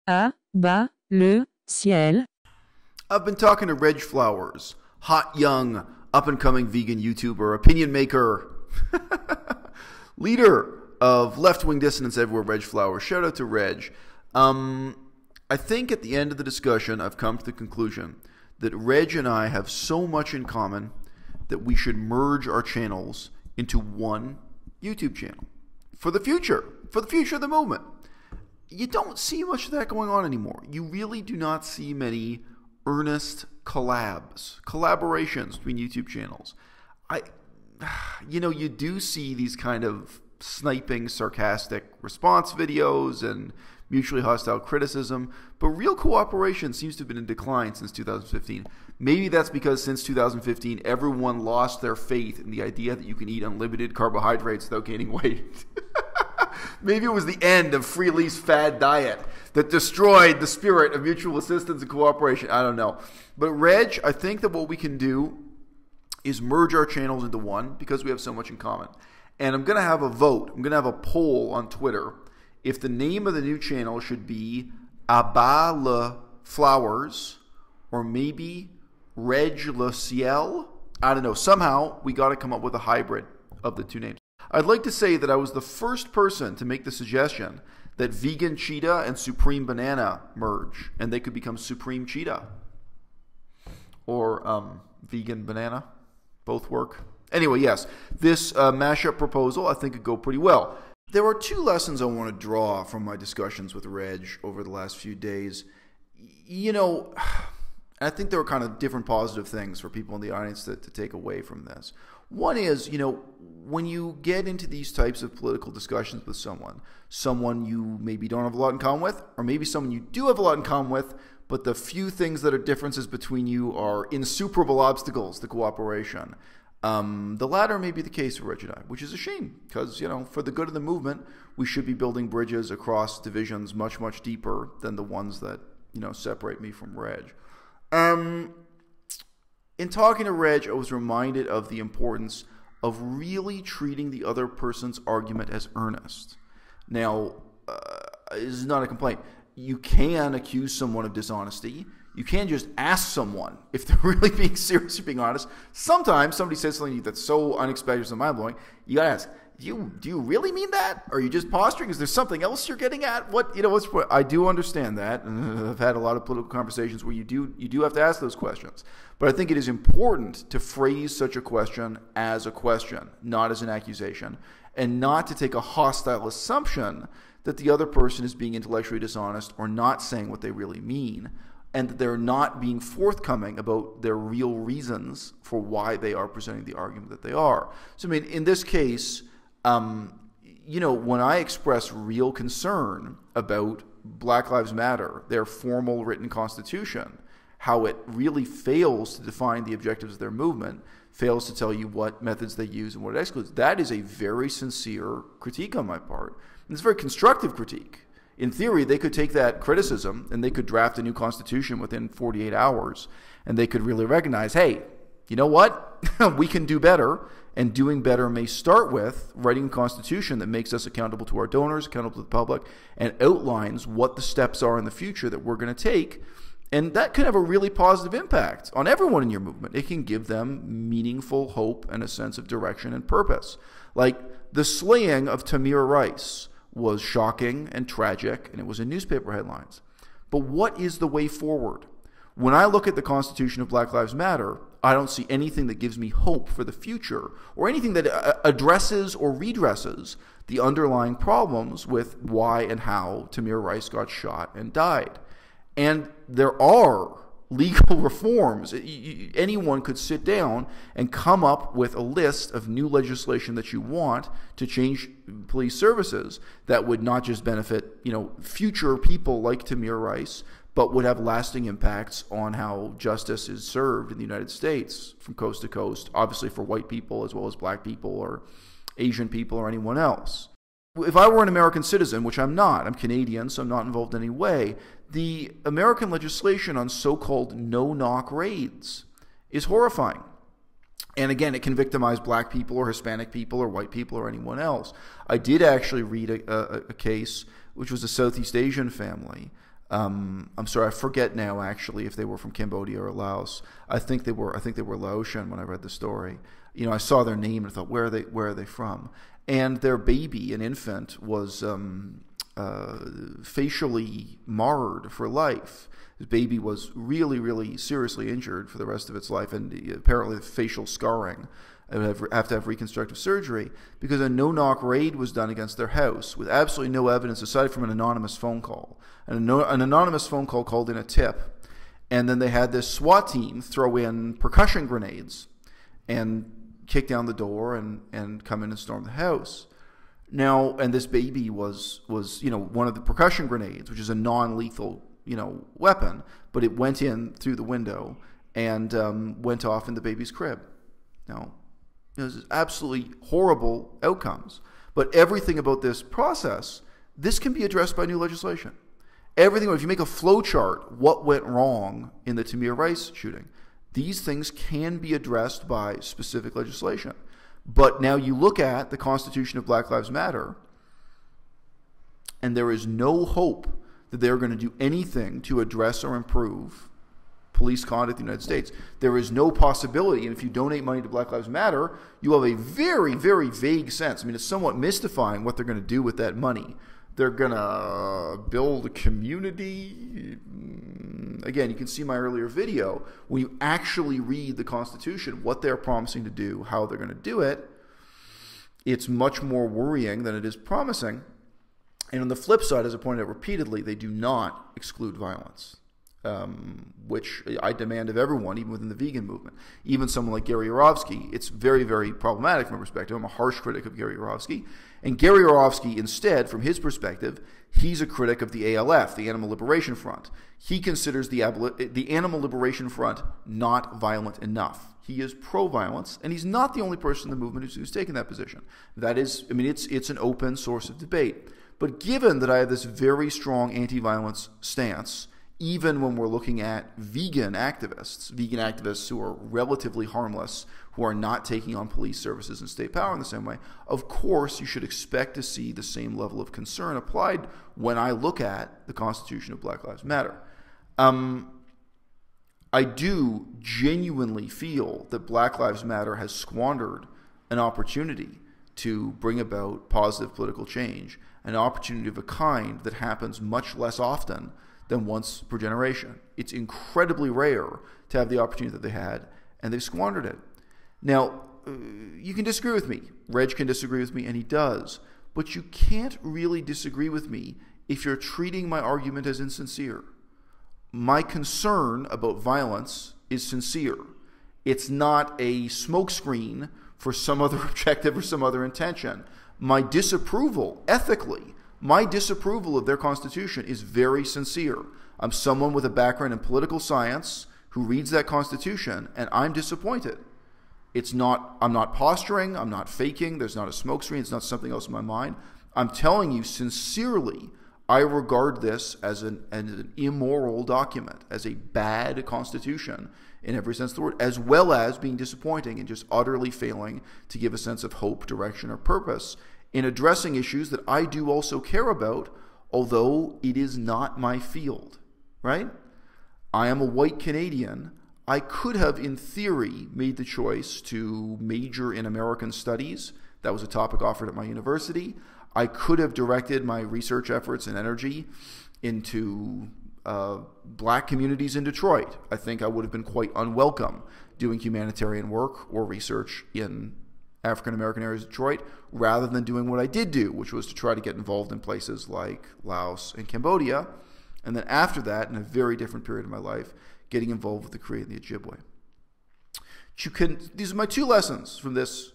À-Bas-Le-Ciel. I've been talking to Reg-Flowers, hot, young, up-and-coming vegan YouTuber, opinion maker, leader of left-wing dissidents everywhere, Reg-Flowers. Shout out to Reg. I think at the end of the discussion, I've come to the conclusion that Reg and I have so much in common that we should merge our channels into one YouTube channel for the future of the movement. You don't see much of that going on anymore. You really do not see many earnest collaborations between YouTube channels. You do see these kind of sniping, sarcastic response videos and mutually hostile criticism, but real cooperation seems to have been in decline since 2015. Maybe that's because since 2015, everyone lost their faith in the idea that you can eat unlimited carbohydrates without gaining weight. Maybe it was the end of Free Leaf's fad diet that destroyed the spirit of mutual assistance and cooperation. I don't know. But Reg, I think that what we can do is merge our channels into one because we have so much in common. And I'm going to have a vote. I'm going to have a poll on Twitter if the name of the new channel should be À-Bas-Le-Flowers or maybe Reg-Le-Ciel. I don't know. Somehow we got to come up with a hybrid of the two names. I'd like to say that I was the first person to make the suggestion that vegan cheetah and supreme banana merge and they could become supreme cheetah or vegan banana. Both work. Anyway, yes, this mashup proposal I think could go pretty well. There are two lessons I want to draw from my discussions with Reg over the last few days. I think there are kind of different positive things for people in the audience to take away from this. One is, when you get into these types of political discussions with someone you maybe don't have a lot in common with, or maybe someone you do have a lot in common with, but the few things that are differences between you are insuperable obstacles to cooperation. The latter may be the case for Reg and I, which is a shame because, for the good of the movement, we should be building bridges across divisions much, much deeper than the ones that, separate me from Reg. In talking to Reg, I was reminded of the importance of really treating the other person's argument as earnest. Now, this is not a complaint. You can accuse someone of dishonesty. You can't just ask someone if they're really being serious or being honest. Sometimes somebody says something that's so unexpected and mind-blowing, you gotta ask, do you really mean that? Or are you just posturing? Is there something else you're getting at? I do understand that, and I've had a lot of political conversations where you do have to ask those questions. But I think it is important to phrase such a question as a question, not as an accusation, and not to take a hostile assumption that the other person is being intellectually dishonest or not saying what they really mean, and that they're not being forthcoming about their real reasons for why they are presenting the argument that they are. So, in this case, when I express real concern about Black Lives Matter, their formal written constitution, how it really fails to define the objectives of their movement, fails to tell you what methods they use and what it excludes, that is a very sincere critique on my part. And it's a very constructive critique. In theory, they could take that criticism and they could draft a new constitution within 48 hours, and they could really recognize, hey, you know what? We can do better, and doing better may start with writing a constitution that makes us accountable to our donors, accountable to the public, and outlines what the steps are in the future that we're going to take. And that can have a really positive impact on everyone in your movement. It can give them meaningful hope and a sense of direction and purpose. Like the slaying of Tamir Rice was shocking and tragic, and it was in newspaper headlines. But what is the way forward? When I look at the Constitution of Black Lives Matter, I don't see anything that gives me hope for the future or anything that addresses or redresses the underlying problems with why and how Tamir Rice got shot and died. And there are legal reforms. Anyone could sit down and come up with a list of new legislation that you want to change police services that would not just benefit, future people like Tamir Rice, but would have lasting impacts on how justice is served in the United States from coast to coast, obviously for white people as well as black people or Asian people or anyone else. If I were an American citizen, which I'm not, I'm Canadian, so I'm not involved in any way, the American legislation on so-called no-knock raids is horrifying. And again, it can victimize black people or Hispanic people or white people or anyone else. I did actually read a case, which was a Southeast Asian family, I'm sorry, I forget now actually if they were from Cambodia or Laos. I think they were Laotian when I read the story. You know, I saw their name and I thought, where are they from? And their baby, an infant, was facially marred for life. His baby was really, really seriously injured for the rest of its life, and apparently facial scarring. They would have to have reconstructive surgery because a no-knock raid was done against their house with absolutely no evidence aside from an anonymous phone call. And an anonymous phone call called in a tip, and then they had this SWAT team throw in percussion grenades and kick down the door and come in and storm the house. Now, and this baby was one of the percussion grenades, which is a non-lethal weapon, but it went in through the window and went off in the baby's crib. Now, there's absolutely horrible outcomes. But everything about this process, this can be addressed by new legislation. Everything, if you make a flow chart, what went wrong in the Tamir Rice shooting, these things can be addressed by specific legislation. But now you look at the Constitution of Black Lives Matter, and there is no hope that they're going to do anything to address or improve police conduct in the United States. There is no possibility, and if you donate money to Black Lives Matter, you have a very, very vague sense. I mean, it's somewhat mystifying what they're going to do with that money. They're going to build a community. Again, you can see my earlier video. When you actually read the Constitution, what they're promising to do, how they're going to do it, it's much more worrying than it is promising. And on the flip side, as I pointed out repeatedly, they do not exclude violence, which I demand of everyone, even within the vegan movement. Even someone like Gary Yourofsky, it's very, very problematic from my perspective. I'm a harsh critic of Gary Yourofsky. And Gary Yourofsky, instead, from his perspective, he's a critic of the ALF, the Animal Liberation Front. He considers the Animal Liberation Front not violent enough. He is pro-violence, and he's not the only person in the movement who's taken that position. That is, I mean, it's an open source of debate. But given that I have this very strong anti-violence stance, even when we're looking at vegan activists who are relatively harmless, who are not taking on police services and state power in the same way, of course you should expect to see the same level of concern applied when I look at the Constitution of Black Lives Matter. I do genuinely feel that Black Lives Matter has squandered an opportunity to bring about positive political change, an opportunity of a kind that happens much less often than once per generation. It's incredibly rare to have the opportunity that they had, and they've squandered it. Now, you can disagree with me. Reg can disagree with me, and he does. But you can't really disagree with me if you're treating my argument as insincere. My concern about violence is sincere. It's not a smokescreen for some other objective or some other intention. My disapproval, ethically, my disapproval of their Constitution is very sincere. I'm someone with a background in political science who reads that Constitution, and I'm disappointed. I'm not posturing, I'm not faking, there's not a smokescreen, it's not something else in my mind. I'm telling you sincerely, I regard this as an immoral document, as a bad Constitution in every sense of the word, as well as being disappointing and just utterly failing to give a sense of hope, direction, or purpose in addressing issues that I do also care about, although it is not my field, right? I am a white Canadian. I could have, in theory, made the choice to major in American studies. That was a topic offered at my university. I could have directed my research efforts and energy into black communities in Detroit. I think I would have been quite unwelcome doing humanitarian work or research in African-American areas of Detroit, rather than doing what I did do, which was to try to get involved in places like Laos and Cambodia, and then after that, in a very different period of my life, getting involved with the Cree and the Ojibwe. These are my two lessons from this,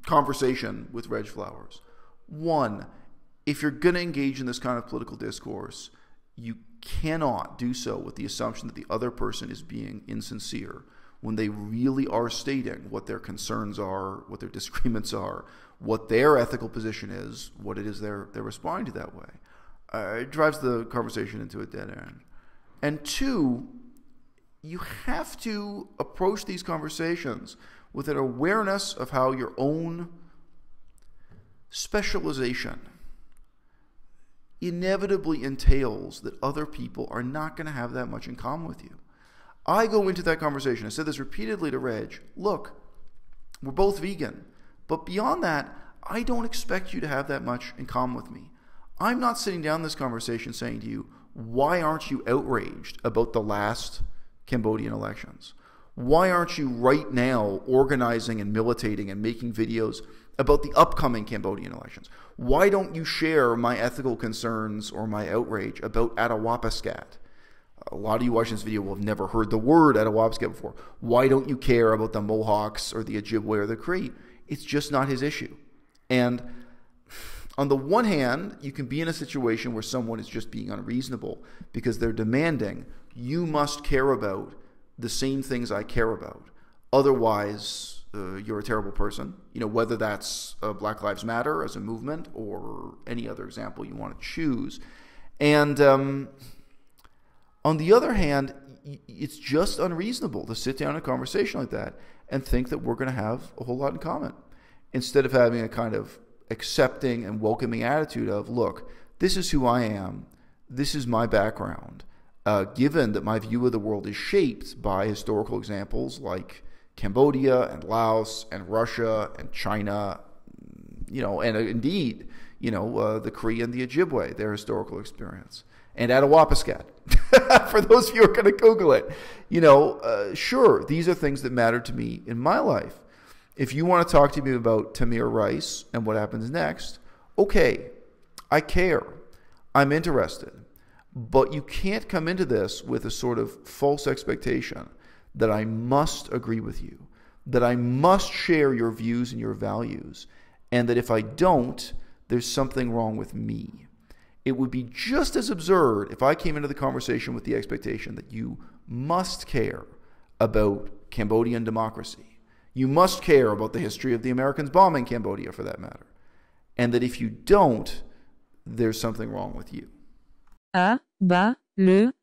conversation with Reg-Flowers. One, if you're going to engage in this kind of political discourse, you cannot do so with the assumption that the other person is being insincere when they really are stating what their concerns are, what their disagreements are, what their ethical position is, what it is they're responding to that way. It drives the conversation into a dead end. And two, you have to approach these conversations with an awareness of how your own specialization inevitably entails that other people are not going to have that much in common with you. I go into that conversation, I said this repeatedly to Reg, look, we're both vegan, but beyond that, I don't expect you to have that much in common with me. I'm not sitting down this conversation saying to you, why aren't you outraged about the last Cambodian elections? Why aren't you right now organizing and militating and making videos about the upcoming Cambodian elections? Why don't you share my ethical concerns or my outrage about À-Bas-Le-Ciel? A lot of you watching this video will have never heard the word À-Bas-Le-Ciel before. Why don't you care about the Mohawks or the Ojibwe or the Cree? It's just not his issue. And on the one hand, you can be in a situation where someone is just being unreasonable because they're demanding, you must care about the same things I care about. Otherwise, you're a terrible person. You know, whether that's Black Lives Matter as a movement or any other example you want to choose. And on the other hand, it's just unreasonable to sit down in a conversation like that and think that we're going to have a whole lot in common. Instead of having a kind of accepting and welcoming attitude of, look, this is who I am, this is my background, given that my view of the world is shaped by historical examples like Cambodia and Laos and Russia and China, you know, and indeed, you know, the Cree and the Ojibwe, their historical experience, and À-Bas-Le-Ciel. For those of you who are going to Google it, you know, sure, these are things that matter to me in my life. If you want to talk to me about Tamir Rice and what happens next, okay, I care. I'm interested. But you can't come into this with a sort of false expectation that I must agree with you, that I must share your views and your values, and that if I don't, there's something wrong with me. It would be just as absurd if I came into the conversation with the expectation that you must care about Cambodian democracy. You must care about the history of the Americans bombing Cambodia, for that matter. And that if you don't, there's something wrong with you. À-Bas-Le-Ciel